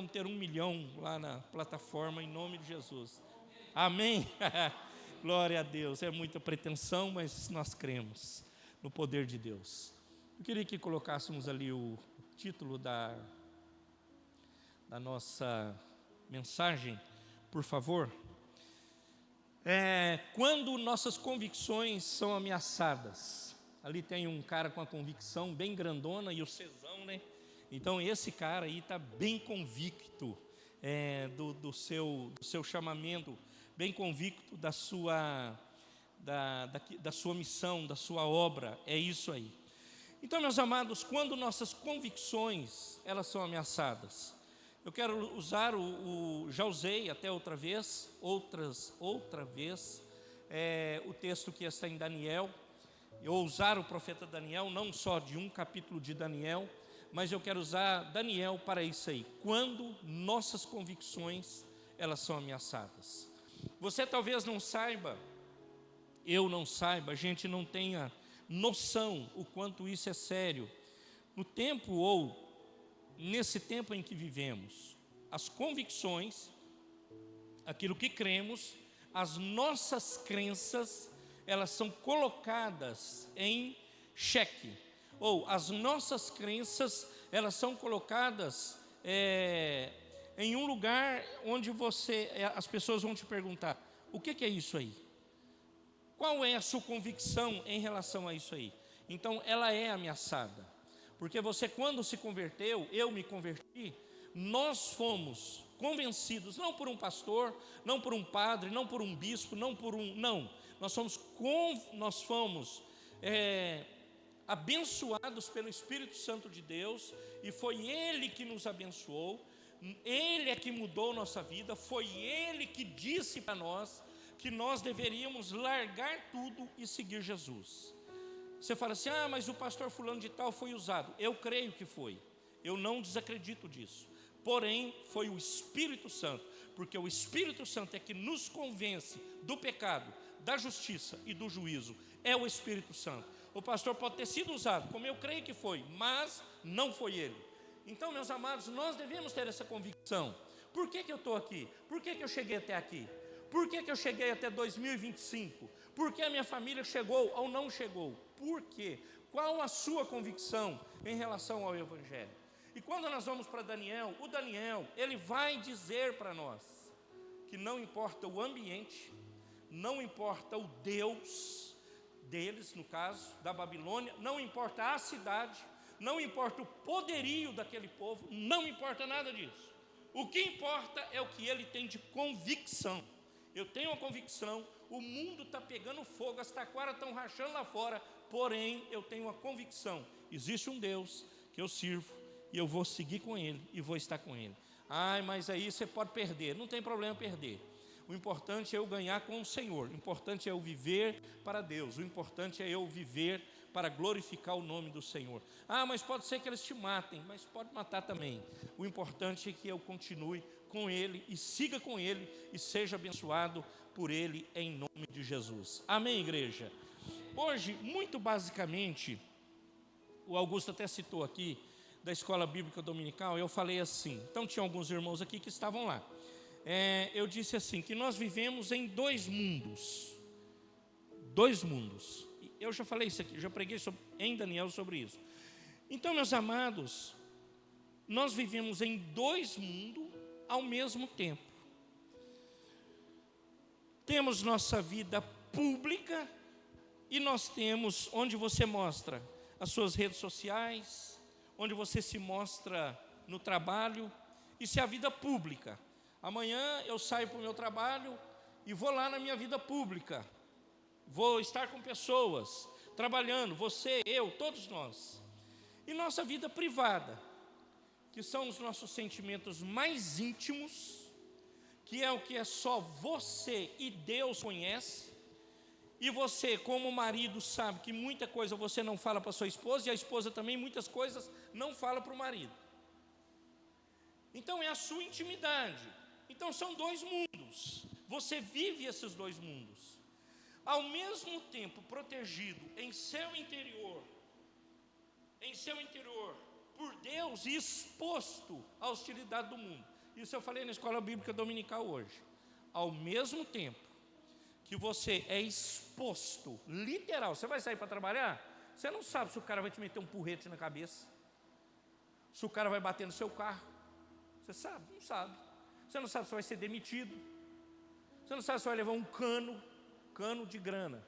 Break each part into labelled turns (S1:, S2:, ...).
S1: vamos ter 1 milhão lá na plataforma, em nome de Jesus. Amém? Glória a Deus. É muita pretensão, mas nós cremos no poder de Deus. Eu queria que colocássemos ali o título da nossa mensagem, por favor. Quando nossas convicções são ameaçadas. Ali tem um cara com a convicção bem grandona e o cesão, né? Então esse cara aí está bem convicto do seu chamamento, bem convicto da sua missão, da sua obra. É isso aí. Então, meus amados, quando nossas convicções elas são ameaçadas, eu quero usar já usei até outra vez o texto que está em Daniel. Eu vou usar o profeta Daniel, não só de um capítulo de Daniel, mas eu quero usar Daniel para isso aí. Quando nossas convicções elas são ameaçadas. Você talvez não saiba, eu não saiba, a gente não tenha noção o quanto isso é sério. No tempo ou nesse tempo em que vivemos, as convicções, aquilo que cremos, as nossas crenças, elas são colocadas em xeque, ou as nossas crenças, elas são colocadas em um lugar onde as pessoas vão te perguntar: o que é isso aí? Qual é a sua convicção em relação a isso aí? Então ela é ameaçada, porque você, quando se converteu, eu me converti, nós fomos convencidos, não por um pastor, não por um padre, não por um bispo, não, nós fomos abençoados pelo Espírito Santo de Deus, e foi Ele que nos abençoou, Ele é que mudou nossa vida, foi Ele que disse para nós que nós deveríamos largar tudo e seguir Jesus. Você fala assim: mas o pastor fulano de tal foi usado. Eu creio que foi, eu não desacredito disso. Porém, foi o Espírito Santo, porque o Espírito Santo é que nos convence do pecado, da justiça e do juízo. É o Espírito Santo. O pastor pode ter sido usado, como eu creio que foi, mas não foi ele. Então, meus amados, nós devemos ter essa convicção. Por que eu estou aqui? Por que eu cheguei até aqui? Por que eu cheguei até 2025? Por que a minha família chegou ou não chegou? Por quê? Qual a sua convicção em relação ao Evangelho? E quando nós vamos para Daniel, o Daniel, ele vai dizer para nós que não importa o ambiente, não importa o Deus deles, no caso da Babilônia, não importa a cidade, não importa o poderio daquele povo, não importa nada disso. O que importa é o que ele tem de convicção. Eu tenho uma convicção, o mundo está pegando fogo, as taquaras estão rachando lá fora, porém eu tenho uma convicção: existe um Deus que eu sirvo, e eu vou seguir com Ele, e vou estar com Ele. Mas aí você pode perder. Não tem problema perder. O importante é eu ganhar com o Senhor. O importante é eu viver para Deus. O importante é eu viver para glorificar o nome do Senhor. Mas pode ser que eles te matem, mas pode matar também. O importante é que eu continue com Ele, e siga com Ele, e seja abençoado por Ele, em nome de Jesus. Amém, igreja? Hoje, muito basicamente, o Augusto até citou aqui, da Escola Bíblica Dominical, eu falei assim, então tinha alguns irmãos aqui que estavam lá. Eu disse assim, que nós vivemos em dois mundos. Eu já falei isso aqui, já preguei em Daniel sobre isso. Então, meus amados, nós vivemos em dois mundos ao mesmo tempo. Temos nossa vida pública, e nós temos onde você mostra as suas redes sociais, onde você se mostra no trabalho. Isso é a vida pública. Amanhã eu saio para o meu trabalho e vou lá na minha vida pública. Vou estar com pessoas, trabalhando, você, eu, todos nós. E nossa vida privada, que são os nossos sentimentos mais íntimos, que é o que é só você e Deus conhece. E você, como marido, sabe que muita coisa você não fala para sua esposa, e a esposa também muitas coisas não fala para o marido. Então é a sua intimidade. Então são dois mundos. Você vive esses dois mundos. Ao mesmo tempo protegido em seu interior, por Deus e exposto à hostilidade do mundo. Isso eu falei na escola bíblica dominical hoje. Ao mesmo tempo que você é exposto, literal, você vai sair para trabalhar, você não sabe se o cara vai te meter um porrete na cabeça, se o cara vai bater no seu carro. Você sabe? Não sabe. Você não sabe se vai ser demitido. Você não sabe se vai levar um cano de grana.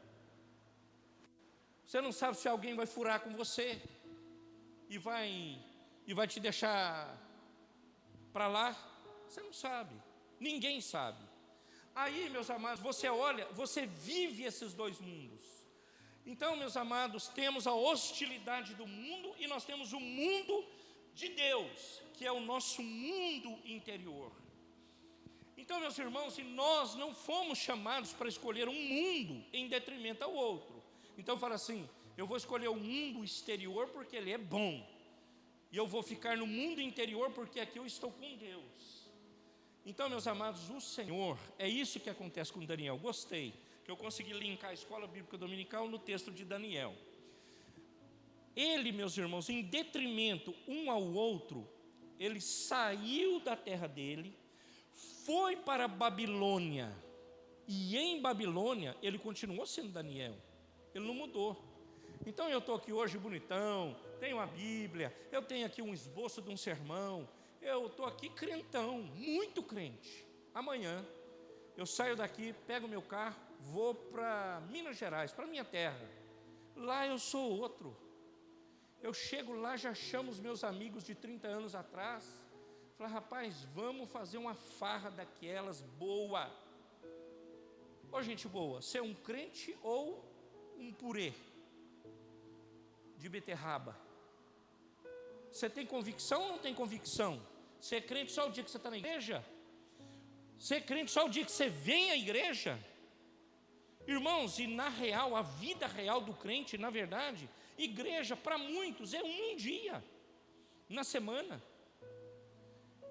S1: Você não sabe se alguém vai furar com você e vai te deixar para lá. Você não sabe. Ninguém sabe. Aí, meus amados, você olha, você vive esses dois mundos. Então, meus amados, temos a hostilidade do mundo e nós temos o mundo de Deus, que é o nosso mundo interior. Então, meus irmãos, e nós não fomos chamados para escolher um mundo em detrimento ao outro. Então fala assim, eu vou escolher o mundo exterior porque ele é bom, e eu vou ficar no mundo interior porque aqui eu estou com Deus. Então, meus amados, o Senhor, é isso que acontece com Daniel. Gostei, que eu consegui linkar a escola bíblica dominical no texto de Daniel. Ele, meus irmãos, em detrimento um ao outro, ele saiu da terra dele, foi para a Babilônia, e em Babilônia ele continuou sendo Daniel, ele não mudou. Então eu estou aqui hoje bonitão, tenho a Bíblia, eu tenho aqui um esboço de um sermão, eu estou aqui crentão, muito crente. Amanhã eu saio daqui, pego meu carro, vou para Minas Gerais, para minha terra. Lá eu sou outro. Eu chego lá, já chamo os meus amigos de 30 anos atrás, falo, rapaz, vamos fazer uma farra daquelas boa. Ô gente boa, você é um crente ou um purê de beterraba? Você tem convicção ou não tem convicção? Você é crente só o dia que você está na igreja? Você é crente só o dia que você vem à igreja? Irmãos, e na real, a vida real do crente, na verdade, igreja para muitos é um dia na semana.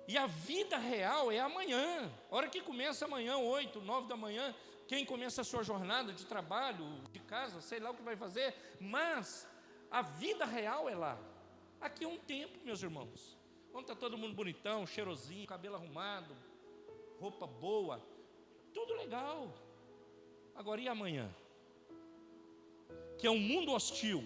S1: E a vida real é amanhã. A hora que começa amanhã, 8, 9 da manhã, quem começa a sua jornada de trabalho, de casa, sei lá o que vai fazer, mas a vida real é lá. Aqui é um tempo, meus irmãos, onde está todo mundo bonitão, cheirosinho, cabelo arrumado, roupa boa, tudo legal. Agora e amanhã? Que é um mundo hostil,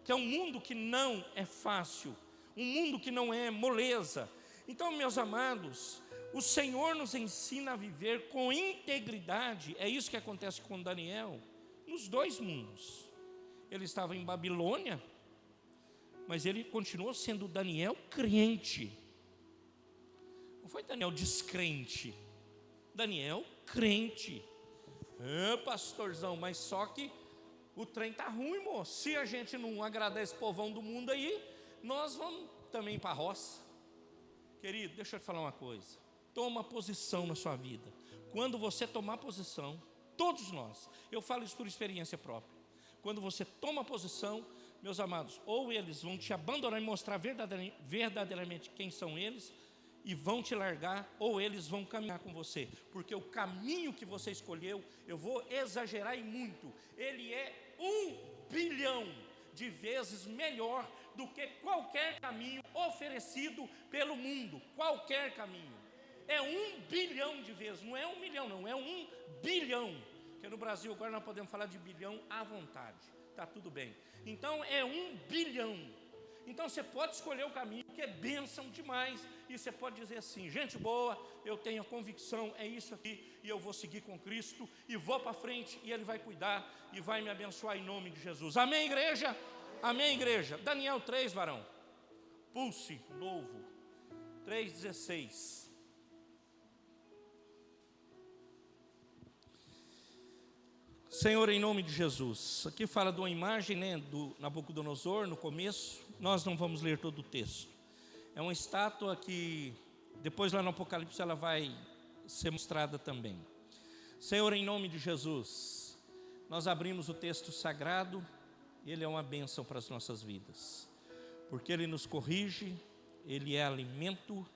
S1: que é um mundo que não é fácil, um mundo que não é moleza. Então, meus amados, o Senhor nos ensina a viver com integridade. É isso que acontece com Daniel, nos dois mundos. Ele estava em Babilônia, mas ele continuou sendo Daniel crente. Não foi Daniel descrente, Daniel crente. Pastorzão, mas só que o trem está ruim, moço. Se a gente não agradar esse povão do mundo aí, nós vamos também para a roça. Querido, deixa eu te falar uma coisa. Toma posição na sua vida. Quando você tomar posição, todos nós, eu falo isso por experiência própria. Quando você toma posição, meus amados, ou eles vão te abandonar e mostrar verdadeiramente quem são eles, e vão te largar, ou eles vão caminhar com você, porque o caminho que você escolheu, eu vou exagerar e muito, ele é 1 bilhão de vezes melhor do que qualquer caminho oferecido pelo mundo. Qualquer caminho é 1 bilhão de vezes, não é 1 milhão não, é 1 bilhão, porque no Brasil agora nós podemos falar de bilhão à vontade, está tudo bem. Então é 1 bilhão. Então você pode escolher o caminho que é bênção demais, e você pode dizer assim, gente boa, eu tenho a convicção, é isso aqui, e eu vou seguir com Cristo, e vou para frente, e Ele vai cuidar, e vai me abençoar em nome de Jesus. Amém, igreja? Amém, igreja? Daniel 3, varão, pulse, novo, 3,16. Senhor, em nome de Jesus, aqui fala de uma imagem, né, do Nabucodonosor, no começo, nós não vamos ler todo o texto, é uma estátua que depois lá no Apocalipse ela vai ser mostrada também. Senhor, em nome de Jesus, nós abrimos o texto sagrado, ele é uma bênção para as nossas vidas, porque ele nos corrige, ele é alimento,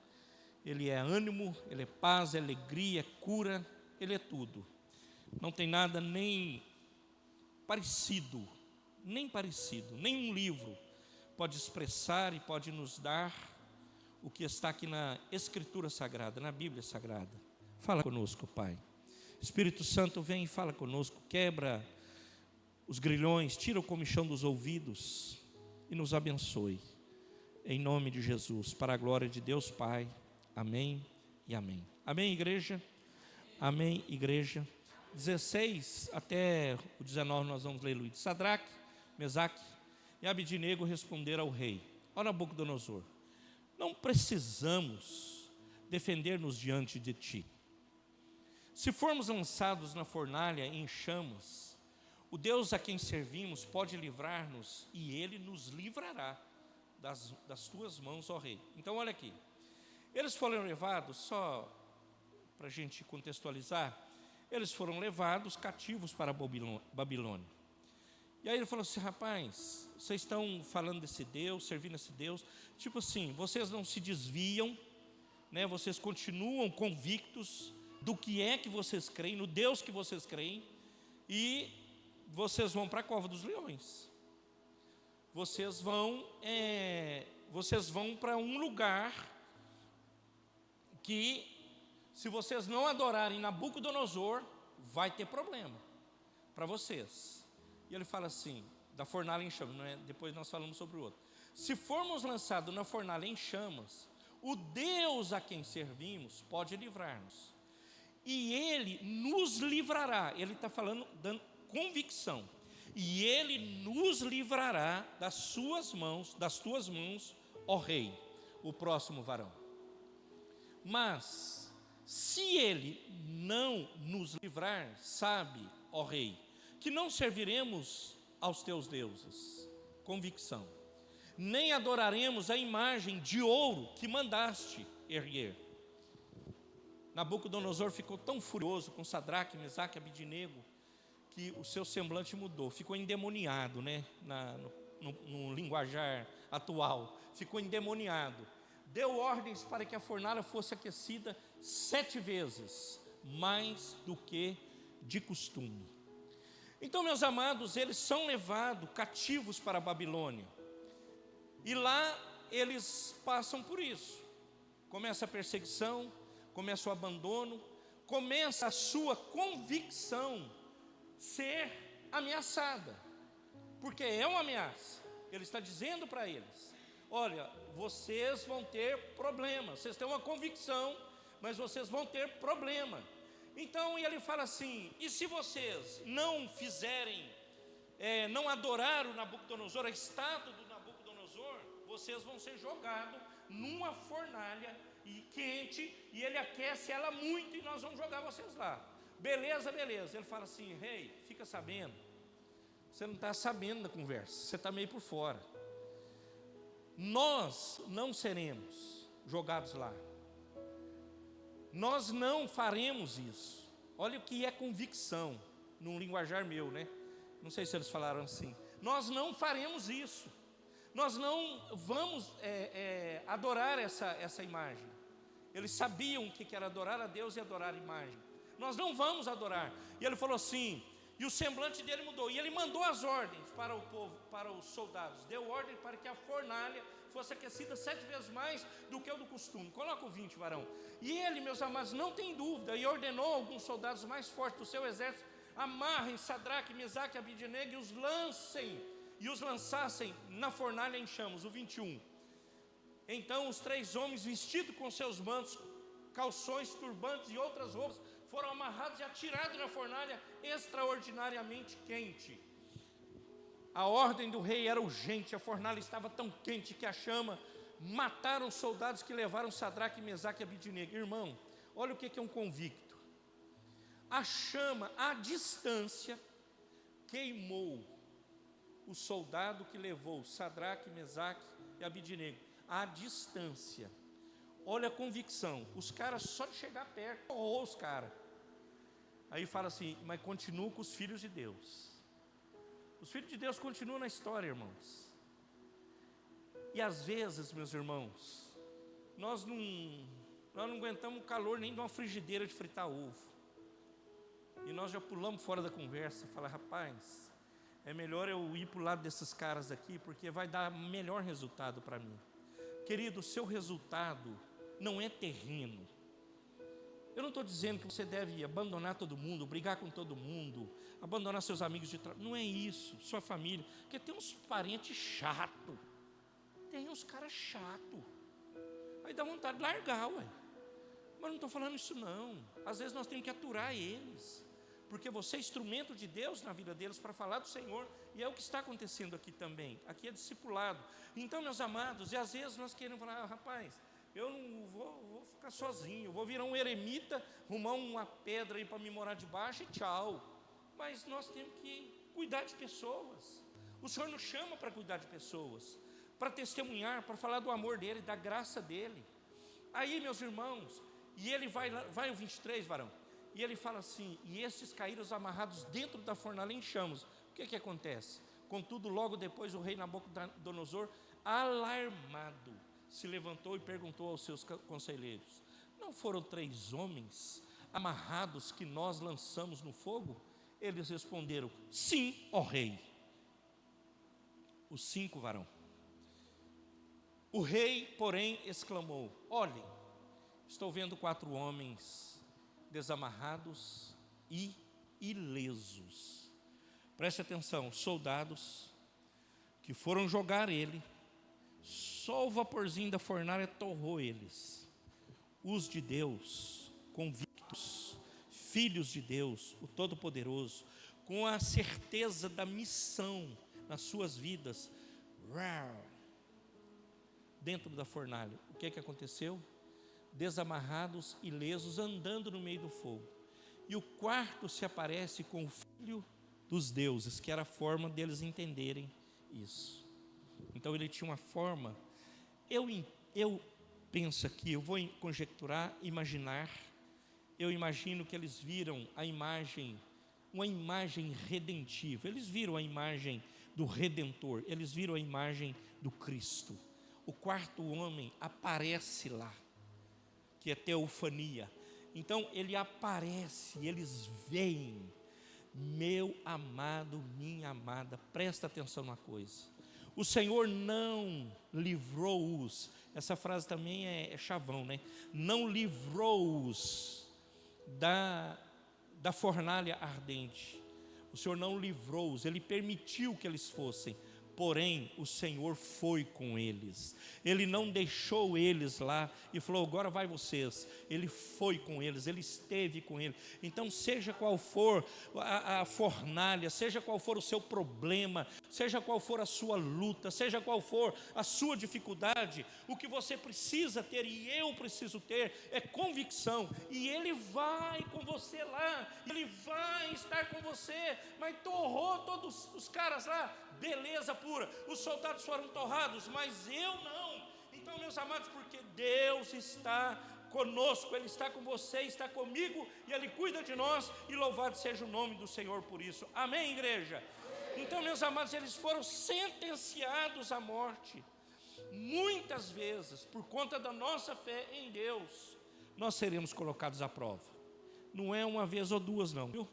S1: ele é ânimo, ele é paz, é alegria, é cura, ele é tudo. Não tem nada nem parecido, nenhum livro pode expressar e pode nos dar o que está aqui na Escritura Sagrada, na Bíblia Sagrada. Fala conosco, Pai. Espírito Santo, vem e fala conosco, quebra os grilhões, tira o comichão dos ouvidos e nos abençoe. Em nome de Jesus, para a glória de Deus Pai. Amém e amém. Amém, igreja? Amém, igreja. 16 até o 19 nós vamos ler, Luiz. Sadraque, Mesaque e Abidnego responderam ao rei: ó Nabucodonosor, não precisamos defender-nos diante de ti. Se formos lançados na fornalha em chamas, o Deus a quem servimos pode livrar-nos e Ele nos livrará das tuas mãos, ó rei. Então olha aqui, eles foram levados, só para a gente contextualizar, eles foram levados cativos para a Babilônia. E aí ele falou assim: rapaz, vocês estão falando desse Deus, servindo esse Deus, tipo assim, vocês não se desviam, né? Vocês continuam convictos do que é que vocês creem, no Deus que vocês creem, e vocês vão para a cova dos leões. Vocês vão para um lugar que, se vocês não adorarem Nabucodonosor, vai ter problema para vocês. E ele fala assim, da fornalha em chamas, não é? Depois nós falamos sobre o outro. Se formos lançados na fornalha em chamas, o Deus a quem servimos pode livrar-nos, e Ele nos livrará. Ele está falando, dando convicção, e Ele nos livrará das tuas mãos, ó rei, o próximo varão. Mas se Ele não nos livrar, sabe, ó rei, que não serviremos aos teus deuses, convicção, nem adoraremos a imagem de ouro que mandaste erguer. Nabucodonosor ficou tão furioso com Sadraque, Mesaque e Abidnego, que o seu semblante mudou, ficou endemoniado, né? No linguajar atual, ficou endemoniado. Deu ordens para que a fornalha fosse aquecida 7 vezes, mais do que de costume. Então, meus amados, eles são levados cativos para a Babilônia, e lá eles passam por isso. Começa a perseguição, começa o abandono, começa a sua convicção ser ameaçada, porque é uma ameaça. Ele está dizendo para eles: olha, vocês vão ter problema, vocês têm uma convicção, mas vocês vão ter problema. Então ele fala assim: e se vocês não fizerem, não adorar o Nabucodonosor, a estátua do Nabucodonosor, vocês vão ser jogados numa fornalha quente, e ele aquece ela muito, e nós vamos jogar vocês lá. Beleza, beleza. Ele fala assim: rei, fica sabendo, você não está sabendo da conversa, você está meio por fora. Nós não seremos jogados lá, nós não faremos isso. Olha o que é convicção, num linguajar meu, né? Não sei se eles falaram assim. Nós não faremos isso, nós não vamos adorar essa imagem. Eles sabiam o que era adorar a Deus e adorar a imagem. Nós não vamos adorar. E ele falou assim, e o semblante dele mudou, e ele mandou as ordens para o povo, para os soldados, deu ordem para que a fornalha fosse aquecida 7 vezes mais do que o do costume. Coloca o 20, varão. E ele, meus amados, não tem dúvida, e ordenou alguns soldados mais fortes do seu exército: amarrem Sadraque, Mesaque e Abidnego e os lançassem na fornalha em chamas. O 21. Então os 3 homens, vestidos com seus mantos, calções, turbantes e outras roupas, foram amarrados e atirados na fornalha extraordinariamente quente. A ordem do rei era urgente, a fornalha estava tão quente que a chama mataram os soldados que levaram Sadraque, Mesaque e Abidnego. Irmão, olha o que é um convicto. A chama, à distância, queimou o soldado que levou Sadraque, Mesaque e Abidnego. À distância. Olha a convicção. Os caras, só de chegar perto, os caras. Aí fala assim: mas continua com os filhos de Deus. Os filhos de Deus continuam na história, irmãos. E às vezes, meus irmãos, nós não aguentamos o calor nem de uma frigideira de fritar ovo. E nós já pulamos fora da conversa. Fala: rapaz, é melhor eu ir para o lado desses caras aqui, porque vai dar melhor resultado para mim. Querido, o seu resultado não é terreno. Eu não estou dizendo que você deve abandonar todo mundo, brigar com todo mundo, abandonar seus amigos de trabalho. Não é isso, sua família. Porque tem uns parentes chatos. Tem uns caras chatos. Aí dá vontade de largar, ué. Mas não estou falando isso não. Às vezes nós temos que aturar eles. Porque você é instrumento de Deus na vida deles para falar do Senhor. E é o que está acontecendo aqui também. Aqui é discipulado. Então, meus amados, e às vezes nós queremos falar, rapaz, eu não vou ficar sozinho, vou virar um eremita, arrumar uma pedra aí para me morar debaixo e tchau. Mas nós temos que cuidar de pessoas. O Senhor nos chama para cuidar de pessoas, para testemunhar, para falar do amor dEle, da graça dEle. Aí, meus irmãos, e ele vai o 23, varão, e ele fala assim, e estes caíram amarrados dentro da fornalha em chamas. O que acontece? Contudo, logo depois o rei Nabucodonosor, alarmado, se levantou e perguntou aos seus conselheiros: não foram 3 homens amarrados que nós lançamos no fogo? Eles responderam: sim, ó rei. Os 5, varão. O rei, porém, exclamou: olhem, estou vendo 4 homens desamarrados e ilesos. Preste atenção, soldados que foram jogar ele. Só o vaporzinho da fornalha torrou eles. Os de Deus, convictos, filhos de Deus, o Todo-Poderoso, com a certeza da missão nas suas vidas, dentro da fornalha. O que aconteceu? Desamarrados, ilesos, andando no meio do fogo. E o quarto se aparece com o Filho dos deuses, que era a forma deles entenderem isso. Então ele tinha uma forma. Eu penso aqui, eu vou conjecturar, imaginar. Eu imagino que eles viram a imagem, uma imagem redentiva. Eles viram a imagem do Redentor. Eles viram a imagem do Cristo. O quarto homem aparece lá, que é teofania. Então ele aparece, eles veem. Meu amado, minha amada, presta atenção numa coisa. O Senhor não livrou-os. Essa frase também é chavão, né? Não livrou-os da fornalha ardente. O Senhor não livrou-os, Ele permitiu que eles fossem. Porém, o Senhor foi com eles. Ele não deixou eles lá e falou, agora vai vocês. Ele foi com eles, Ele esteve com eles. Então, seja qual for a fornalha, seja qual for o seu problema, seja qual for a sua luta, seja qual for a sua dificuldade, o que você precisa ter e eu preciso ter é convicção. E Ele vai com você lá, Ele vai estar com você. Mas torrou todos os caras lá, beleza pura, os soldados foram torrados, mas eu não. Então, meus amados, porque Deus está conosco, Ele está com você, está comigo, e Ele cuida de nós, e louvado seja o nome do Senhor por isso. Amém, igreja? Então, meus amados, eles foram sentenciados à morte. Muitas vezes, por conta da nossa fé em Deus, nós seremos colocados à prova. Não é uma vez ou duas não, viu?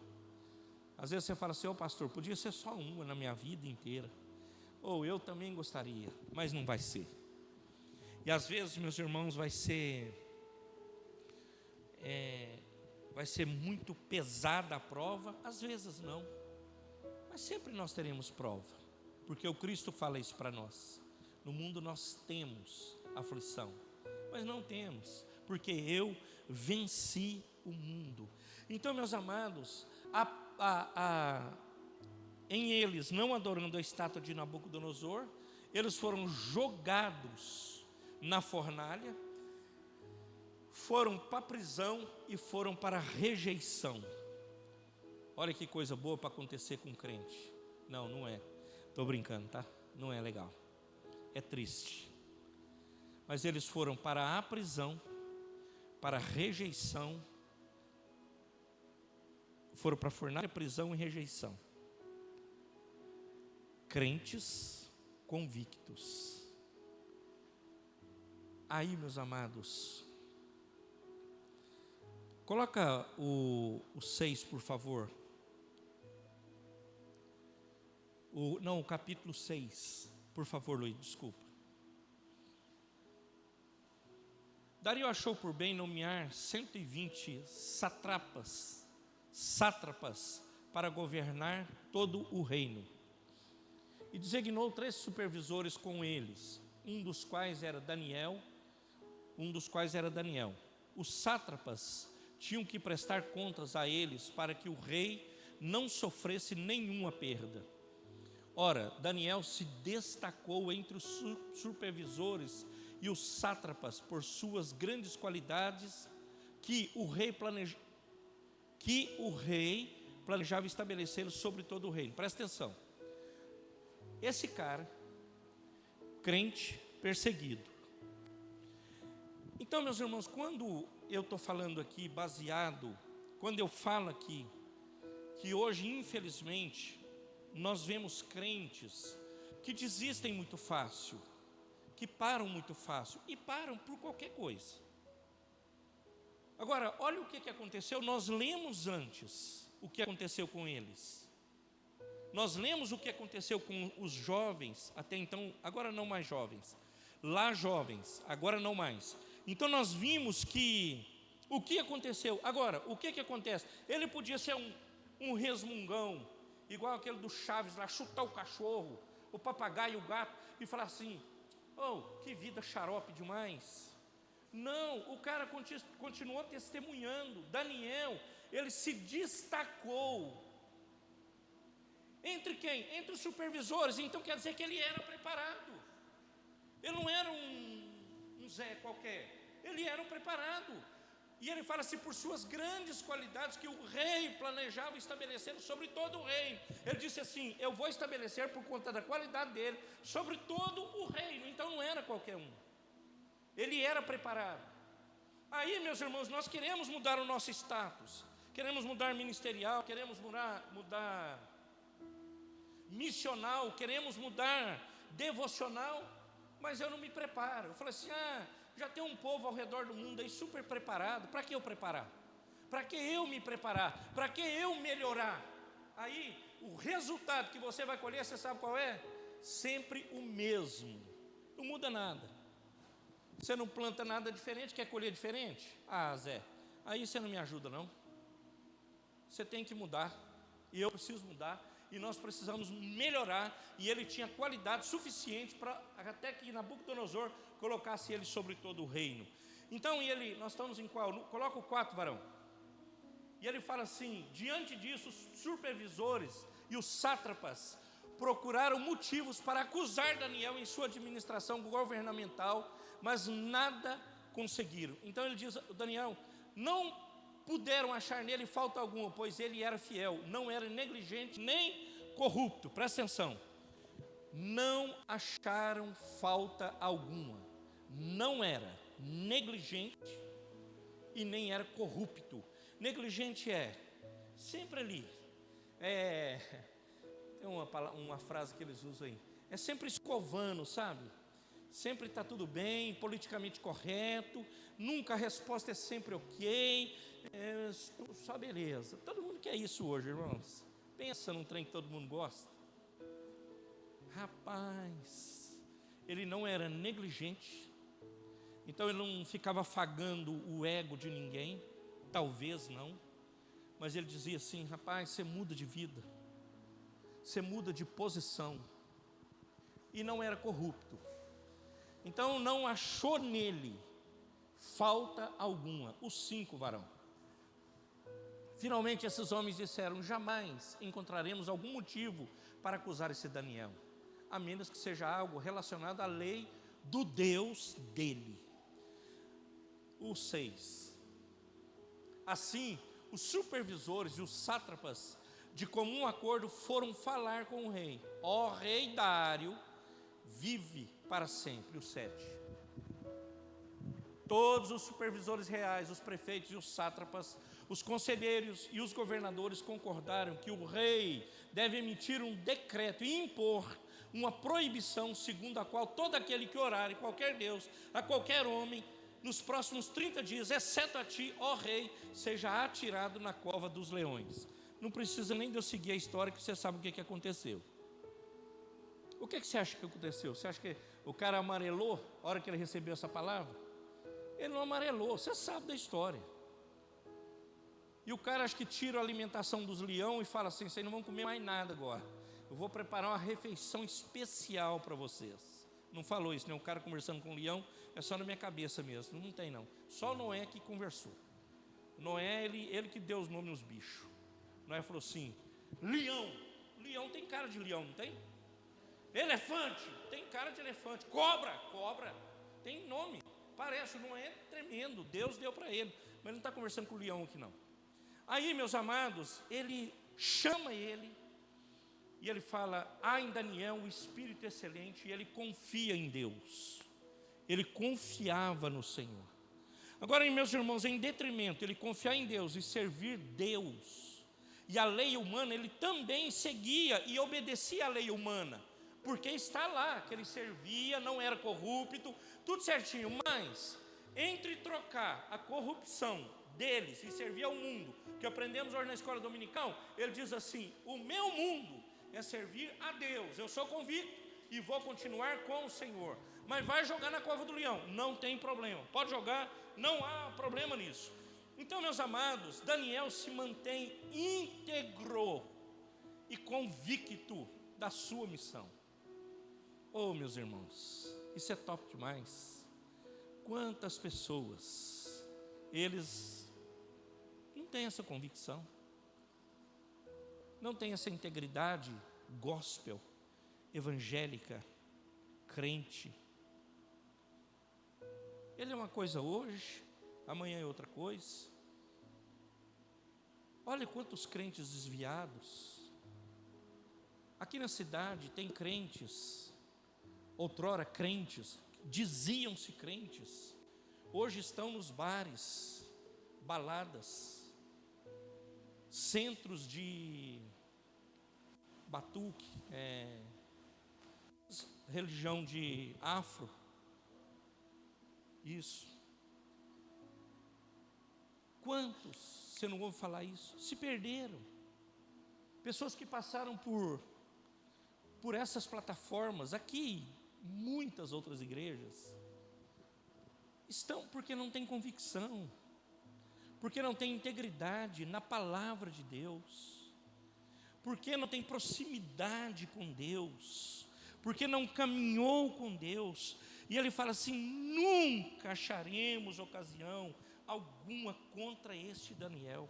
S1: Às vezes você fala assim, pastor, podia ser só uma na minha vida inteira. Ou eu também gostaria, mas não vai ser. E às vezes, meus irmãos, vai ser muito pesada a prova, às vezes não. Mas sempre nós teremos prova, porque o Cristo fala isso para nós. No mundo nós temos aflição, mas não temos, porque eu venci o mundo. Então, meus amados, em eles, não adorando a estátua de Nabucodonosor, eles foram jogados na fornalha, foram para a prisão e foram para a rejeição. Olha que coisa boa para acontecer com um crente. Não é, estou brincando, tá? Não é legal, é triste. Mas eles foram para a prisão, para a rejeição, foram para a fornalha, prisão e rejeição. Crentes convictos. Aí, meus amados, coloca o 6, por favor. o capítulo 6. Por favor, Luiz, desculpa. Dario achou por bem nomear 120 sátrapas para governar todo o reino. E designou 3 supervisores com eles, um dos quais era Daniel. Os sátrapas tinham que prestar contas a eles para que o rei não sofresse nenhuma perda. Ora, Daniel se destacou entre os supervisores e os sátrapas por suas grandes qualidades que o rei planejava estabelecer sobre todo o reino. Presta atenção. Esse cara, crente, perseguido. Então, meus irmãos, quando eu estou falando aqui quando eu falo aqui, que hoje, infelizmente, nós vemos crentes que desistem muito fácil, que param muito fácil, e param por qualquer coisa. Agora, olha o que aconteceu, nós lemos antes o que aconteceu com eles. Nós lemos o que aconteceu com os jovens, até então, agora não mais jovens, lá jovens, agora não mais. Então nós vimos que, o que aconteceu? Agora, o que acontece? Ele podia ser um resmungão, igual aquele do Chaves lá, chutar o cachorro, o papagaio, o gato, e falar assim, oh, que vida xarope demais. Não, o cara continuou testemunhando. Daniel, ele se destacou. Entre quem? Entre os supervisores. Então quer dizer que ele era preparado. Ele não era um Zé qualquer. Ele era um preparado. E ele fala assim, por suas grandes qualidades que o rei planejava estabelecer sobre todo o reino. Ele disse assim, eu vou estabelecer por conta da qualidade dele sobre todo o reino. Então não era qualquer um. Ele era preparado. Aí, meus irmãos, nós queremos mudar o nosso status. Queremos mudar ministerial, queremos mudar missional, queremos mudar devocional, mas eu não me preparo. Eu falei assim, já tem um povo ao redor do mundo aí super preparado, para que eu preparar? Para que eu me preparar? Para que eu melhorar? Aí, o resultado que você vai colher, você sabe qual é? Sempre o mesmo, não muda nada. Você não planta nada diferente, quer colher diferente? Zé, aí você não me ajuda não. Você tem que mudar, e eu preciso mudar, e nós precisamos melhorar, e ele tinha qualidade suficiente para até que Nabucodonosor colocasse ele sobre todo o reino. Então nós estamos em qual? Coloca o 4, varão. E ele fala assim, diante disso os supervisores e os sátrapas procuraram motivos para acusar Daniel em sua administração governamental, mas nada conseguiram. Então ele diz, Daniel, não puderam achar nele falta alguma, pois ele era fiel, não era negligente nem corrupto. Presta atenção, não acharam falta alguma, não era negligente e nem era corrupto. Negligente é sempre ali, tem uma frase que eles usam aí, é sempre escovando, sabe? Sempre está tudo bem, politicamente correto, nunca a resposta é sempre ok, só beleza. Todo mundo quer isso hoje, irmãos. Pensa num trem que todo mundo gosta. Rapaz, ele não era negligente, então ele não ficava afagando o ego de ninguém, talvez não, mas ele dizia assim, rapaz, você muda de vida, você muda de posição, e não era corrupto. Então não achou nele falta alguma. Os 5, varão. Finalmente esses homens disseram, jamais encontraremos algum motivo para acusar esse Daniel, a menos que seja algo relacionado à lei do Deus dele. Os 6. Assim, os supervisores e os sátrapas, de comum acordo, foram falar com o rei. Ó rei Dário, vive para sempre. O 7. Todos os supervisores reais, os prefeitos e os sátrapas, os conselheiros e os governadores concordaram que o rei deve emitir um decreto e impor uma proibição segundo a qual todo aquele que orar em qualquer Deus, a qualquer homem, nos próximos 30 dias, exceto a ti, ó rei, seja atirado na cova dos leões. Não precisa nem de eu seguir a história, que você sabe o que aconteceu. O que você acha que aconteceu? Você acha que o cara amarelou a hora que ele recebeu essa palavra? Ele não amarelou, você sabe da história. E o cara acha que tira a alimentação dos leões e fala assim: vocês não vão comer mais nada agora. Eu vou preparar uma refeição especial para vocês. Não falou isso, né? O cara conversando com o leão, é só na minha cabeça mesmo, não tem não. Só Noé que conversou. Noé, ele que deu os nomes aos bichos. Noé falou assim: leão, leão tem cara de leão, não tem? Elefante, tem cara de elefante. Cobra, cobra, tem nome. Parece, não é tremendo, Deus deu para ele. Mas ele não está conversando com o leão aqui não. Aí, meus amados, ele chama ele e ele fala: há em Daniel um espírito excelente, e ele confia em Deus. Ele confiava no Senhor. Agora, meus irmãos, em detrimento ele confiar em Deus e servir Deus e a lei humana, ele também seguia e obedecia à lei humana, porque está lá que ele servia, não era corrupto, tudo certinho. Mas entre trocar a corrupção deles e servir ao mundo, que aprendemos hoje na escola dominical, ele diz assim: o meu mundo é servir a Deus, eu sou convicto e vou continuar com o Senhor. Mas vai jogar na cova do leão, não tem problema, pode jogar, não há problema nisso. Então, meus amados, Daniel se mantém íntegro e convicto da sua missão. Oh, meus irmãos, isso é top demais. Quantas pessoas, eles não têm essa convicção, não têm essa integridade gospel, evangélica, crente. Ele é uma coisa hoje, amanhã é outra coisa. Olha quantos crentes desviados. Aqui na cidade tem crentes, outrora crentes, diziam-se crentes, hoje estão nos bares, baladas, centros de batuque, religião de afro. Isso. Quantos, você não ouve falar isso, se perderam? Pessoas que passaram por essas plataformas, aqui, muitas outras igrejas, estão porque não tem convicção, porque não tem integridade na palavra de Deus, porque não tem proximidade com Deus, porque não caminhou com Deus. E ele fala assim: nunca acharemos ocasião alguma contra este Daniel,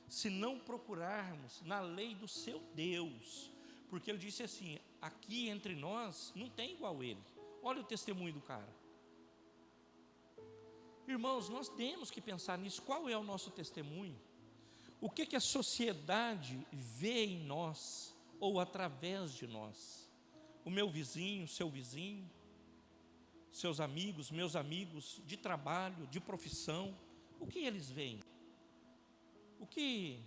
S1: se não procurarmos na lei do seu Deus. Porque ele disse assim: aqui entre nós não tem igual ele. Olha o testemunho do cara. Irmãos, nós temos que pensar nisso. Qual é o nosso testemunho? O que a sociedade vê em nós, ou através de nós? O meu vizinho, o seu vizinho, seus amigos, meus amigos de trabalho, de profissão, o que eles veem? O que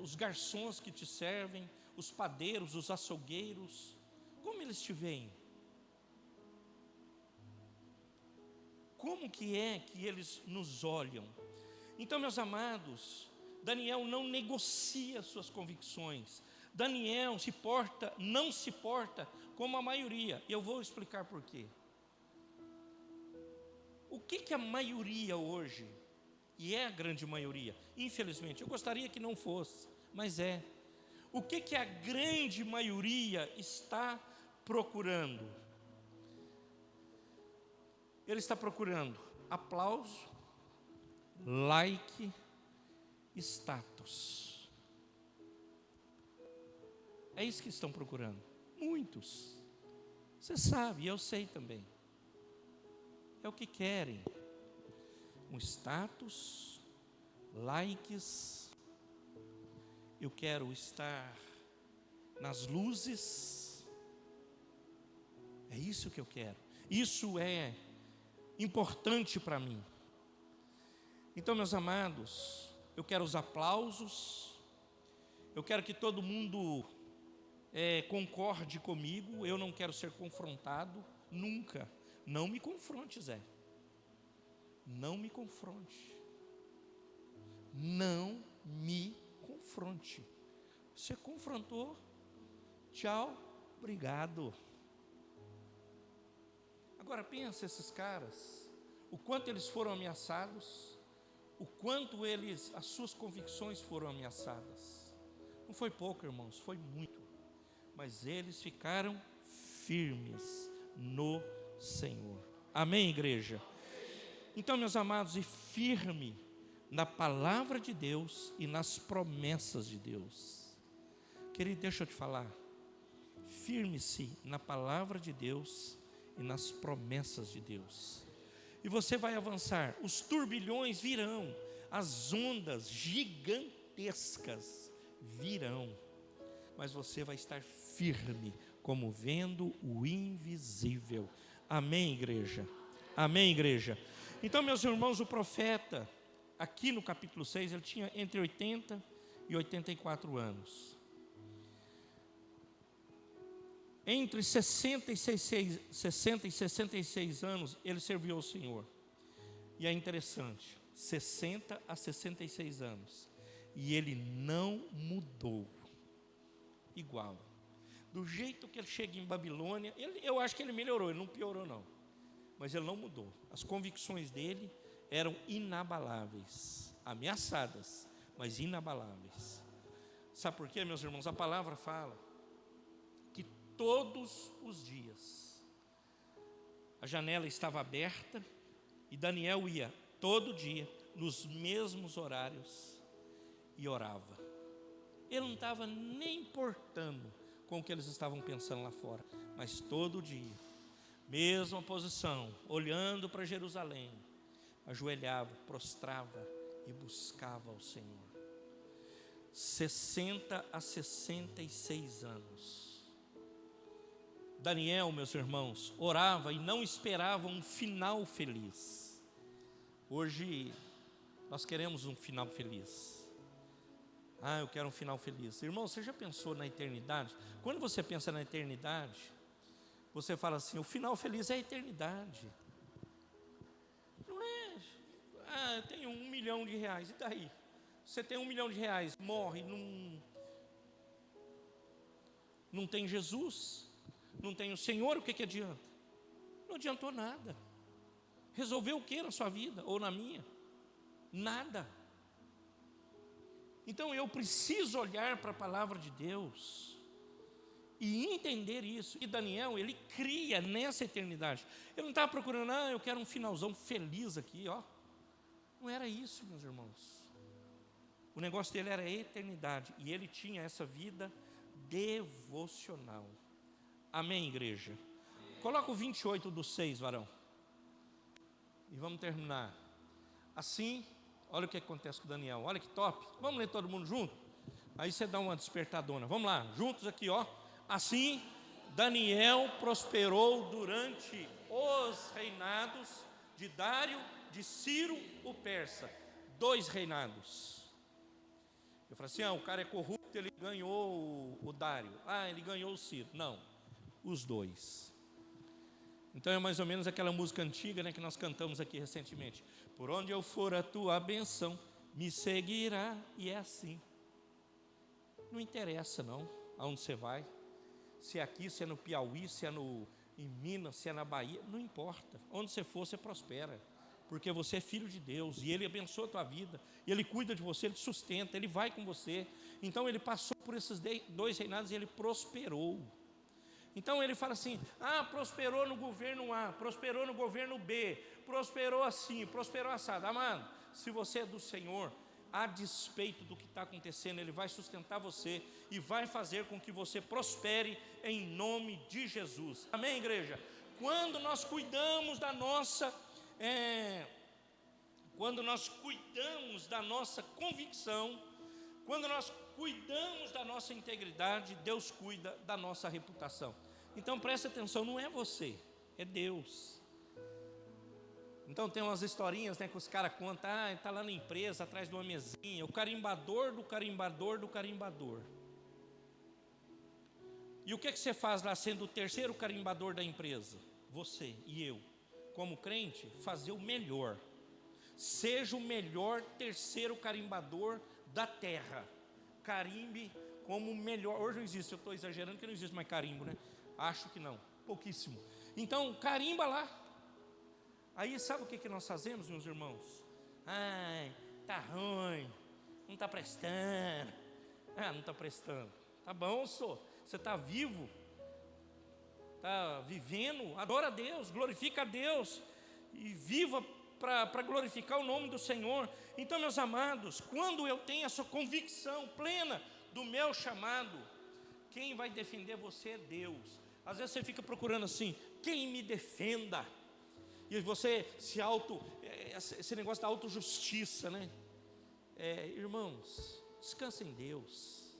S1: os garçons que te servem, os padeiros, os açougueiros, como eles te veem? Como que é que eles nos olham? Então, meus amados, Daniel não negocia suas convicções. Daniel não se porta como a maioria. E eu vou explicar por quê. O que a maioria hoje, e é a grande maioria, infelizmente, eu gostaria que não fosse, mas é. O que a grande maioria está procurando? Ele está procurando aplauso, like, status. É isso que estão procurando. Muitos. Você sabe, eu sei também. É o que querem. Um status, likes. Eu quero estar nas luzes. É isso que eu quero. Isso é importante para mim. Então, meus amados, eu quero os aplausos. Eu quero que todo mundo concorde comigo. Eu não quero ser confrontado nunca. Não me confronte, Zé. Não me confronte. Não me confronte. Você confrontou, tchau, obrigado. Agora pensa esses caras, o quanto eles foram ameaçados, o quanto as suas convicções foram ameaçadas. Não foi pouco, irmãos, foi muito. Mas eles ficaram firmes no Senhor. Amém, igreja? Então, meus amados, e firme na palavra de Deus e nas promessas de Deus. Querido, deixa eu te falar. Firme-se na palavra de Deus e nas promessas de Deus. E você vai avançar. Os turbilhões virão, as ondas gigantescas virão, mas você vai estar firme, como vendo o invisível. Amém, igreja? Amém, igreja? Então, meus irmãos, o profeta, aqui no capítulo 6, ele tinha entre 80 e 84 anos. Entre 60 e 66 anos, ele serviu ao Senhor. E é interessante, 60 a 66 anos. E ele não mudou. Igual. Do jeito que ele chega em Babilônia, eu acho que ele melhorou, ele não piorou não. Mas ele não mudou. As convicções dele eram inabaláveis. Ameaçadas, mas inabaláveis. Sabe por quê, meus irmãos? A palavra fala que todos os dias a janela estava aberta e Daniel ia todo dia, nos mesmos horários, e orava. Ele não estava nem importando com o que eles estavam pensando lá fora, mas todo dia, mesma posição, olhando para Jerusalém, ajoelhava, prostrava e buscava ao Senhor. 60 a 66 anos. Daniel, meus irmãos, orava e não esperava um final feliz. Hoje nós queremos um final feliz. Eu quero um final feliz. Irmão, você já pensou na eternidade? Quando você pensa na eternidade, você fala assim, o final feliz é a eternidade. Não é, eu tenho R$1 milhão, e daí? Você tem R$1 milhão, morre, não tem Jesus, não tem o Senhor, o que adianta? Não adiantou nada. Resolveu o que na sua vida, ou na minha? Nada. Então eu preciso olhar para a palavra de Deus e entender isso. E Daniel, ele cria nessa eternidade. Ele não estava procurando, eu quero um finalzão feliz aqui, ó. Não era isso, meus irmãos. O negócio dele era a eternidade. E ele tinha essa vida devocional. Amém, igreja? Coloca o 28:6, varão. E vamos terminar. Assim, olha o que acontece com Daniel. Olha que top. Vamos ler todo mundo junto? Aí você dá uma despertadona. Vamos lá, juntos aqui, ó. Assim, Daniel prosperou durante os reinados de Dário, de Ciro, o persa. 2 reinados. Eu falei assim, o cara é corrupto, ele ganhou o Dário. Ele ganhou o Ciro. Não, os 2. Então é mais ou menos aquela música antiga, né, que nós cantamos aqui recentemente. Por onde eu for a tua bênção me seguirá, e é assim. Não interessa não, aonde você vai. Se é aqui, se é no Piauí, se é em Minas, se é na Bahia, não importa. Onde você for, você prospera. Porque você é filho de Deus, e Ele abençoa a tua vida, e Ele cuida de você, Ele te sustenta, Ele vai com você. Então ele passou por esses 2 reinados e ele prosperou. Então ele fala assim, prosperou no governo A, prosperou no governo B, prosperou assim, prosperou assado. Amado, se você é do Senhor, a despeito do que está acontecendo, Ele vai sustentar você e vai fazer com que você prospere em nome de Jesus. Amém, igreja? Quando nós cuidamos da nossa convicção, quando nós cuidamos da nossa integridade, Deus cuida da nossa reputação. Então preste atenção, não é você, é Deus. Então tem umas historinhas, né, que os caras contam, está lá na empresa, atrás de uma mesinha, o carimbador do carimbador do carimbador. E o que você faz lá sendo o terceiro carimbador da empresa? Você e eu, como crente, fazer o melhor. Seja o melhor terceiro carimbador da terra. Carimbe como o melhor. Hoje não existe, eu estou exagerando que não existe mais carimbo, né? Acho que não, pouquíssimo. Então, carimba lá. Aí sabe o que nós fazemos, meus irmãos? Ai, tá ruim, não está prestando. Ah, não está prestando. Tá bom, senhor, você está vivo, está vivendo, adora a Deus, glorifica a Deus e viva para glorificar o nome do Senhor. Então, meus amados, quando eu tenho essa convicção plena do meu chamado, quem vai defender você é Deus. Às vezes você fica procurando assim, quem me defenda? E você esse negócio da autojustiça, né? Irmãos, descansa em Deus,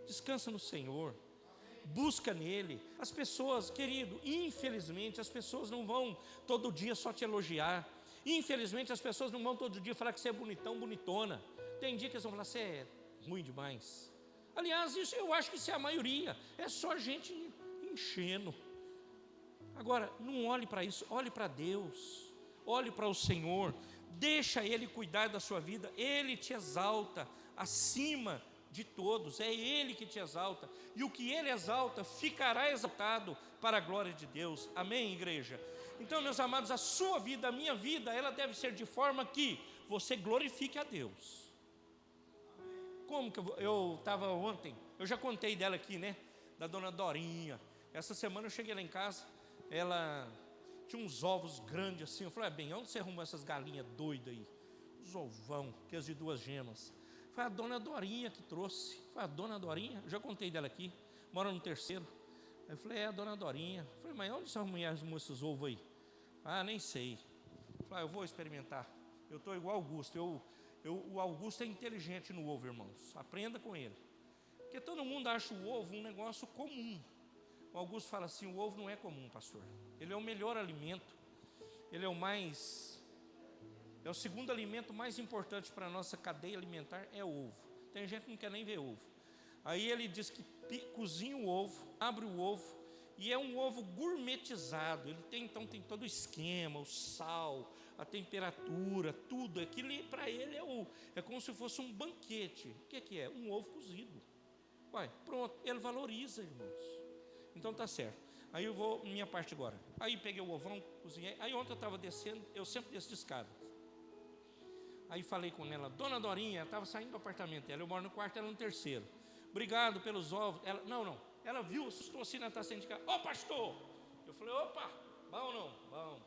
S1: descansa no Senhor, busca nele. As pessoas, querido, infelizmente as pessoas não vão todo dia só te elogiar. Infelizmente as pessoas não vão todo dia falar que você é bonitão, bonitona. Tem dia que eles vão falar, você é ruim demais. Aliás, isso eu acho que isso é a maioria, é só gente enchendo. Agora, não olhe para isso, olhe para Deus, olhe para o Senhor, deixa Ele cuidar da sua vida. Ele te exalta acima de todos, é Ele que te exalta, e o que Ele exalta ficará exaltado para a glória de Deus. Amém, igreja? Então, meus amados, a sua vida, a minha vida, ela deve ser de forma que você glorifique a Deus. Como que eu estava ontem, eu já contei dela aqui, né? Da dona Dorinha. Essa semana eu cheguei lá em casa, ela tinha uns ovos grandes assim. Eu falei, bem, onde você arrumou essas galinhas doidas aí? Os ovão, que as de 2 gemas. Foi a dona Dorinha que trouxe. Foi a dona Dorinha, eu já contei dela aqui, mora no 3º. Eu falei, a dona Dorinha. Eu falei, mas onde você arrumou esses ovos aí? Ah, nem sei. Eu falei, eu vou experimentar. Eu estou igual Augusto, o Augusto é inteligente no ovo, irmãos. Aprenda com ele. Porque todo mundo acha o ovo um negócio comum. O Augusto fala assim, o ovo não é comum, pastor. Ele é o melhor alimento. Ele é o segundo alimento mais importante para a nossa cadeia alimentar, é o ovo. Tem gente que não quer nem ver ovo. Aí ele diz que cozinha o ovo, abre o ovo, e é um ovo gourmetizado. Ele tem todo o esquema, o sal, a temperatura, tudo. Aquilo para ele é como se fosse um banquete. O que é? Um ovo cozido. Pronto, ele valoriza, irmãos. Então tá certo. Aí eu vou, minha parte agora. Aí peguei o ovão, cozinhei. Aí ontem eu estava descendo, eu sempre desço de escada. Aí falei com ela, dona Dorinha, ela estava saindo do apartamento dela, eu moro no 4º, ela no 3º. Obrigado pelos ovos. Ela, não. Ela viu, assustou assim, ela está saindo de casa. Ô pastor! Eu falei, opa, bom ou não? Bom.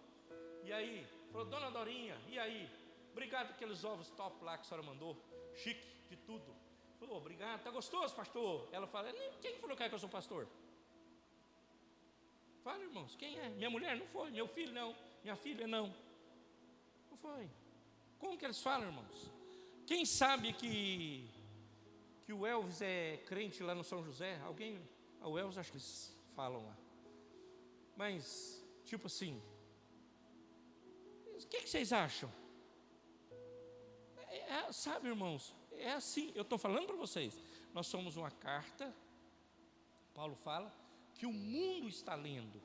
S1: E aí? Falou, dona Dorinha, e aí? Obrigado por aqueles ovos top lá que a senhora mandou. Chique, de tudo. Falou, obrigado, tá gostoso, pastor? Ela fala, quem falou que eu sou pastor? Fala, irmãos, quem é? Minha mulher não foi, meu filho não, minha filha não. Não foi. Como que eles falam, irmãos? Quem sabe que o Elvis é crente lá no São José? Alguém? O Elvis acho que eles falam lá. Mas, tipo assim, o que vocês acham? Sabe, irmãos, é assim, eu estou falando para vocês, nós somos uma carta, Paulo fala, que o mundo está lendo,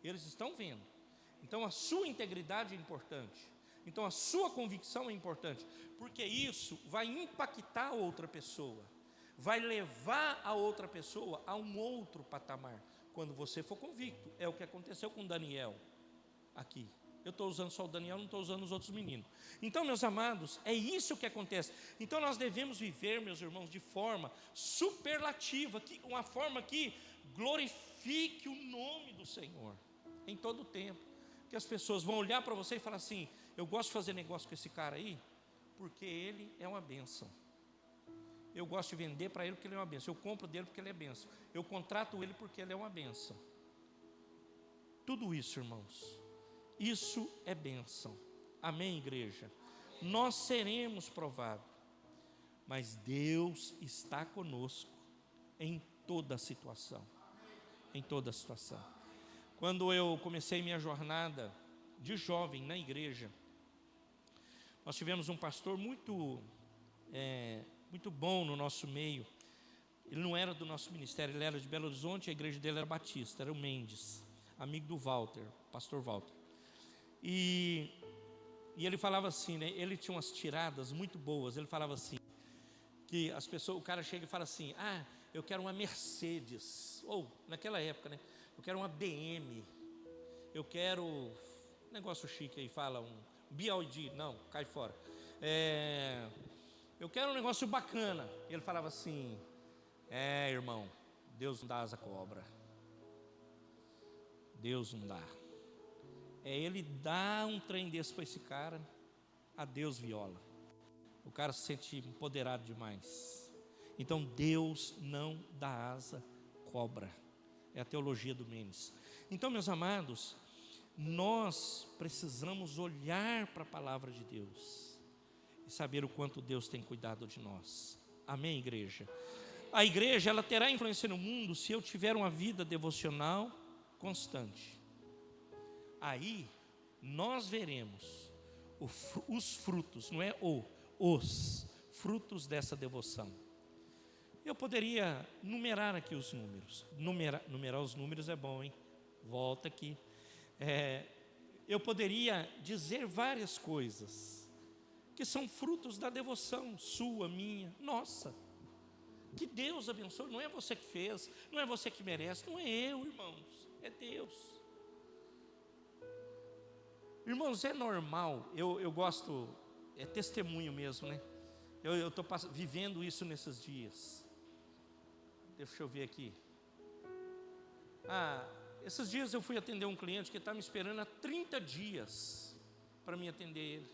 S1: eles estão vendo. Então a sua integridade é importante, então a sua convicção é importante, porque isso vai impactar a outra pessoa, vai levar a outra pessoa a um outro patamar, quando você for convicto. É o que aconteceu com Daniel aqui. Eu estou usando só o Daniel, não estou usando os outros meninos. Então, meus amados, é isso que acontece. Então nós devemos viver, meus irmãos, de forma superlativa, uma forma que glorifique o nome do Senhor em todo o tempo. Que as pessoas vão olhar para você e falar assim, eu gosto de fazer negócio com esse cara aí, porque ele é uma bênção. Eu gosto de vender para ele porque ele é uma bênção. Eu compro dele porque ele é bênção. Eu contrato ele porque ele é uma bênção. Tudo isso, irmãos, isso é bênção. Amém, igreja? Nós seremos provados, mas Deus está conosco em toda a situação. Em toda a situação. Quando eu comecei minha jornada de jovem na igreja, nós tivemos um pastor muito bom no nosso meio. Ele não era do nosso ministério, ele era de Belo Horizonte, a igreja dele era batista, era o Mendes, amigo do Walter, pastor Walter. E ele falava assim, né? Ele tinha umas tiradas muito boas. Ele falava assim, que as pessoas, o cara chega e fala assim, eu quero uma Mercedes, ou naquela época, né? Eu quero uma BM. Eu quero... Negócio chique aí, fala um BYD. Não, cai fora. Eu quero um negócio bacana. E ele falava assim: irmão, Deus não dá asa à cobra. Deus não dá. Ele dá um trem desse para esse cara, a Deus viola. O cara se sente empoderado demais. Então Deus não dá asa à cobra. É a teologia do Mendes. Então, meus amados, nós precisamos olhar para a palavra de Deus e saber o quanto Deus tem cuidado de nós. Amém, igreja? A igreja, ela terá influência no mundo se eu tiver uma vida devocional constante. Aí nós veremos os frutos, não é os frutos dessa devoção. Eu poderia numerar aqui os números. Numerar os números é bom, hein? Volta aqui. Eu poderia dizer várias coisas que são frutos da devoção sua, minha, nossa. Que Deus abençoe. Não é você que fez, não é você que merece, não é eu, irmãos, é Deus. Irmãos, é normal. Eu gosto, é testemunho mesmo, né? Eu estou vivendo isso nesses dias. Deixa eu ver aqui. Esses dias eu fui atender um cliente que está me esperando há 30 dias para me atender ele.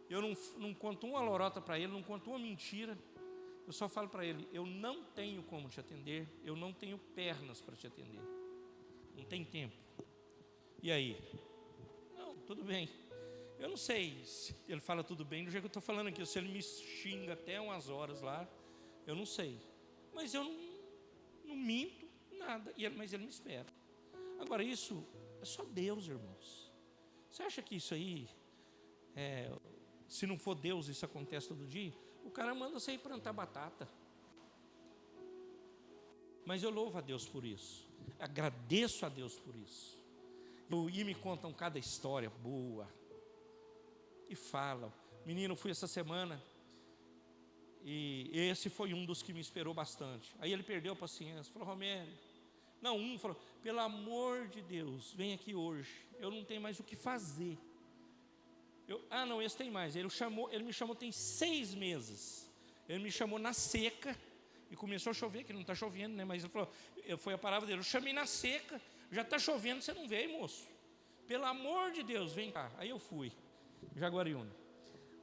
S1: Eu não conto uma lorota para ele, não conto uma mentira. Eu só falo para ele: eu não tenho como te atender, eu não tenho pernas para te atender, não tem tempo. E aí? Não, tudo bem. Eu não sei se ele fala tudo bem do jeito que eu estou falando aqui, se ele me xinga até umas horas lá, eu não sei. Mas eu não minto nada, mas ele me espera. Agora, isso é só Deus, irmãos. Você acha que isso aí, se não for Deus, isso acontece todo dia? O cara manda você ir plantar batata. Mas eu louvo a Deus por isso, agradeço a Deus por isso. E me contam cada história boa. E falam. Menino, fui essa semana, e esse foi um dos que me esperou bastante. Aí ele perdeu a paciência, falou: Romério, um falou: pelo amor de Deus, vem aqui hoje, eu não tenho mais o que fazer. Não, esse tem mais. Ele me chamou tem 6 meses. Ele me chamou na seca, e começou a chover, que não está chovendo, né? Mas ele falou, foi a palavra dele: eu chamei na seca, já está chovendo, você não veio, moço? Pelo amor de Deus, vem cá. Aí eu fui, Jaguariúna.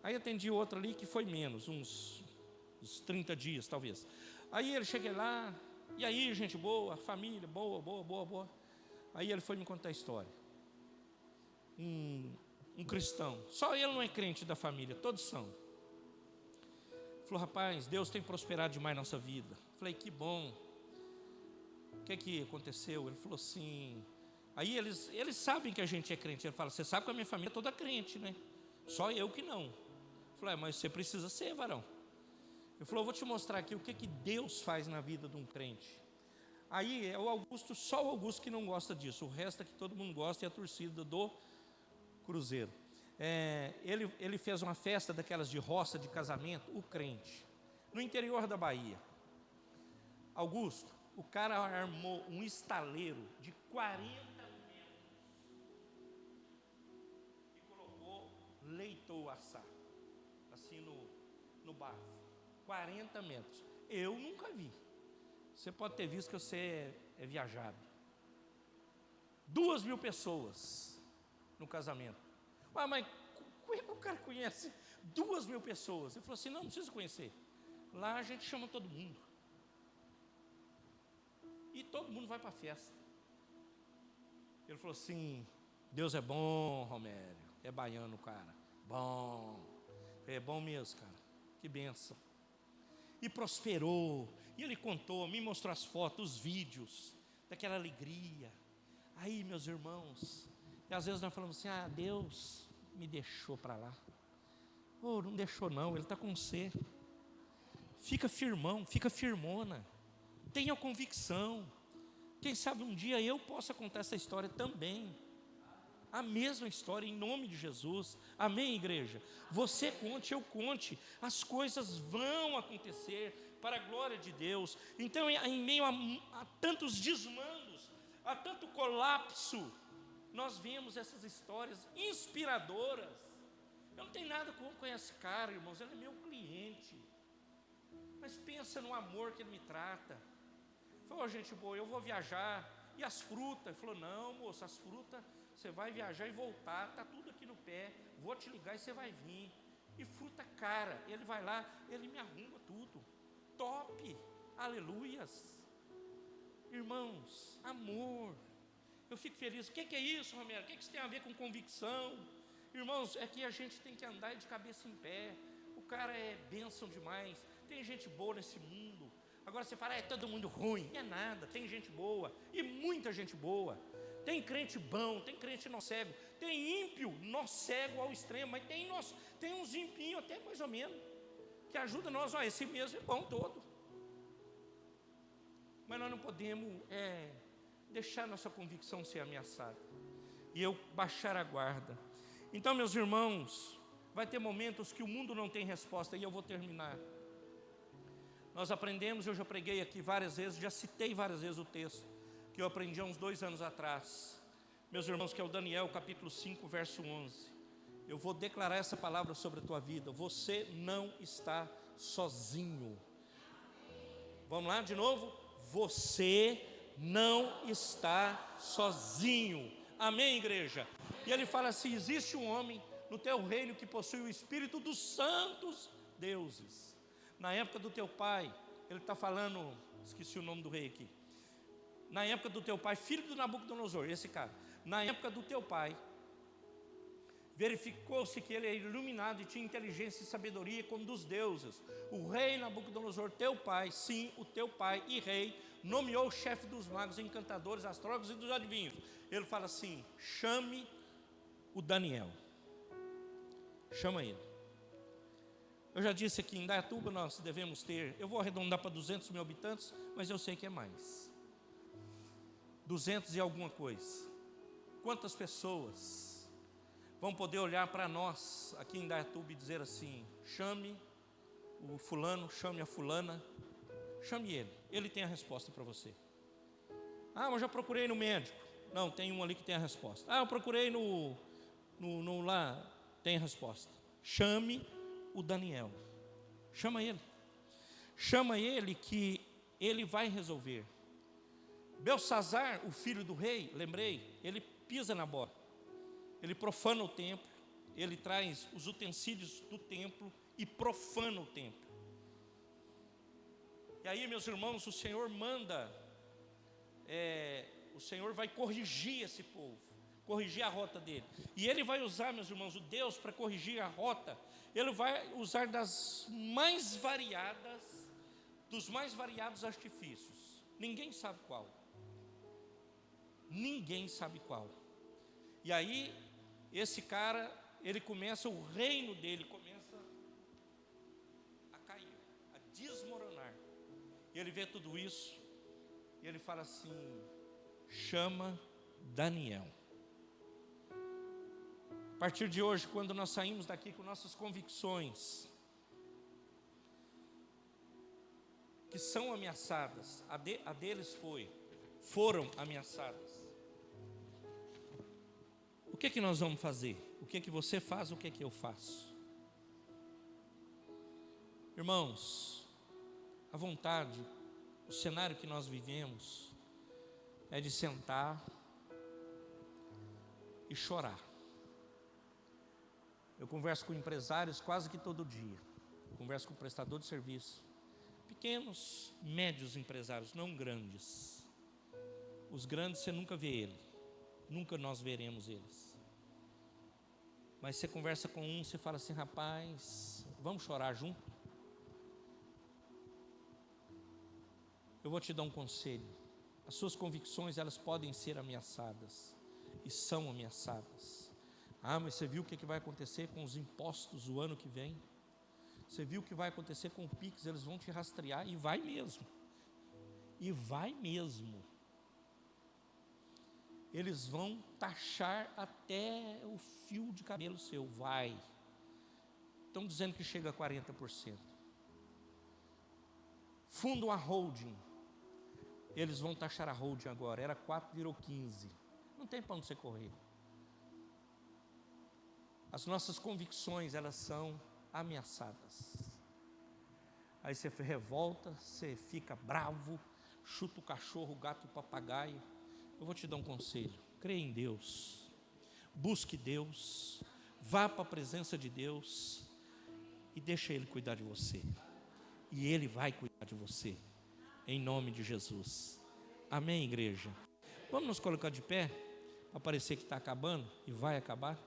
S1: Aí atendi outro ali que foi menos, uns 30 dias talvez. Aí ele cheguei lá, e aí, gente boa, família boa. Aí ele foi me contar a história. Um cristão, só ele não é crente da família, todos são. Falou: rapaz, Deus tem prosperado demais nossa vida. Falei: que bom. O que aconteceu? Ele falou assim. Aí eles sabem que a gente é crente. Ele fala: você sabe que a minha família é toda crente, né? Só eu que não. Falei: mas você precisa ser, varão. Ele falou: eu vou te mostrar aqui o que Deus faz na vida de um crente. Aí é o Augusto, só o Augusto que não gosta disso. O resto é que todo mundo gosta, e a torcida do Cruzeiro. Ele fez uma festa daquelas de roça, de casamento, o crente, no interior da Bahia. Augusto, o cara armou um estaleiro de 40 metros e colocou leito assar, assim no bafo. 40 metros. Eu nunca vi. Você pode ter visto que você é viajado. 2.000 pessoas no casamento. Mas como é que o cara conhece 2.000 pessoas? Ele falou assim: não precisa conhecer. Lá a gente chama todo mundo. E todo mundo vai para a festa. Ele falou assim: Deus é bom, Romério. É baiano, cara. Bom. É bom mesmo, cara. Que bênção. E prosperou. E ele contou, me mostrou as fotos, os vídeos daquela alegria. Aí, meus irmãos, e às vezes nós falamos assim: Deus me deixou para lá. Não deixou não, Ele está com você. Fica firmão, fica firmona. Tenha convicção. Quem sabe um dia eu possa contar essa história também. A mesma história, em nome de Jesus. Amém, igreja? Você conte, eu conte. As coisas vão acontecer para a glória de Deus. Então, em meio a tantos desmandos, há tanto colapso. Nós vemos essas histórias inspiradoras. Eu não tenho nada com esse cara, irmãos, ele é meu cliente. Mas pensa no amor que ele me trata. Falou, gente boa, eu vou viajar. E as frutas? Ele falou, não, moça, as frutas, você vai viajar e voltar, está tudo aqui no pé, vou te ligar e você vai vir. E fruta cara, ele vai lá, ele me arruma tudo. Top, aleluias. Irmãos, amor. Eu fico feliz. O que é isso, Romero? O que isso tem a ver com convicção? Irmãos, é que a gente tem que andar de cabeça em pé. O cara é bênção demais. Tem gente boa nesse mundo. Agora você fala, é todo mundo ruim. Não é nada, tem gente boa. E muita gente boa. Tem crente bom, tem crente nó cego. Tem ímpio, nó cego ao extremo. Mas tem uns ímpios até mais ou menos, que ajuda nós. Ó, esse mesmo é bom todo. Mas nós não podemos deixar nossa convicção ser ameaçada. E eu baixar a guarda. Então, meus irmãos, vai ter momentos que o mundo não tem resposta. E eu vou terminar. Nós aprendemos, eu já preguei aqui várias vezes, já citei várias vezes o texto que eu aprendi há uns 2 anos atrás. Meus irmãos, que é o Daniel, capítulo 5, verso 11. Eu vou declarar essa palavra sobre a tua vida. Você não está sozinho. Vamos lá de novo? Você não está sozinho. Amém, igreja? E ele fala assim, existe um homem no teu reino que possui o espírito dos santos deuses. Na época do teu pai, ele está falando, esqueci o nome do rei aqui. Na época do teu pai, filho do Nabucodonosor, esse cara. Na época do teu pai, verificou-se que ele é iluminado e tinha inteligência e sabedoria como dos deuses. O rei Nabucodonosor, teu pai, sim, o teu pai e rei, nomeou o chefe dos magos, encantadores, astrólogos e dos adivinhos. Ele fala assim, chame o Daniel. Chama ele. Eu já disse aqui, em Indaiatuba nós devemos ter, eu vou arredondar para 200 mil habitantes, mas eu sei que é mais. 200 e alguma coisa. Quantas pessoas vão poder olhar para nós aqui em Indaiatuba e dizer assim, chame o fulano, chame a fulana, chame ele tem a resposta para você. Ah, mas eu já procurei no médico. Não, tem um ali que tem a resposta. Ah, eu procurei no lá, tem a resposta. Chame o Daniel. Chama ele. Chama ele que ele vai resolver. Belsazar, o filho do rei, lembrei, ele pisa na bola. Ele profana o templo, ele traz os utensílios do templo e profana o templo. E aí, meus irmãos, o Senhor manda, o Senhor vai corrigir esse povo, corrigir a rota dele. E ele vai usar, meus irmãos, o Deus para corrigir a rota, ele vai usar dos mais variados artifícios. Ninguém sabe qual. Ninguém sabe qual. E aí, esse cara, ele começa, o reino dele começa a cair, a desmoronar. E ele vê tudo isso, e ele fala assim, chama Daniel. A partir de hoje, quando nós saímos daqui com nossas convicções, que são ameaçadas, a deles foram ameaçadas. O que é que nós vamos fazer? O que é que você faz, o que é que eu faço? Irmãos, a vontade, o cenário que nós vivemos é de sentar e chorar. Eu converso com empresários quase que todo dia. Converso com prestador de serviço. Pequenos, médios empresários, não grandes. Os grandes você nunca vê ele. Nunca nós veremos eles. Mas você conversa com um, você fala assim, rapaz, vamos chorar junto? Eu vou te dar um conselho. As suas convicções, elas podem ser ameaçadas. E são ameaçadas. Ah, mas você viu o que vai acontecer com os impostos o ano que vem? Você viu o que vai acontecer com o Pix? Eles vão te rastrear e vai mesmo. E vai mesmo. Eles vão taxar até o fio de cabelo seu, vai. Estão dizendo que chega a 40%. Funda uma holding. Eles vão taxar a holding agora. Era 4, virou 15. Não tem para onde você correr. As nossas convicções, elas são ameaçadas. Aí você revolta, você fica bravo, chuta o cachorro, o gato, o papagaio. Eu vou te dar um conselho: creia em Deus, busque Deus, vá para a presença de Deus e deixa Ele cuidar de você. E Ele vai cuidar de você, em nome de Jesus. Amém, igreja? Vamos nos colocar de pé, para parecer que está acabando, e vai acabar.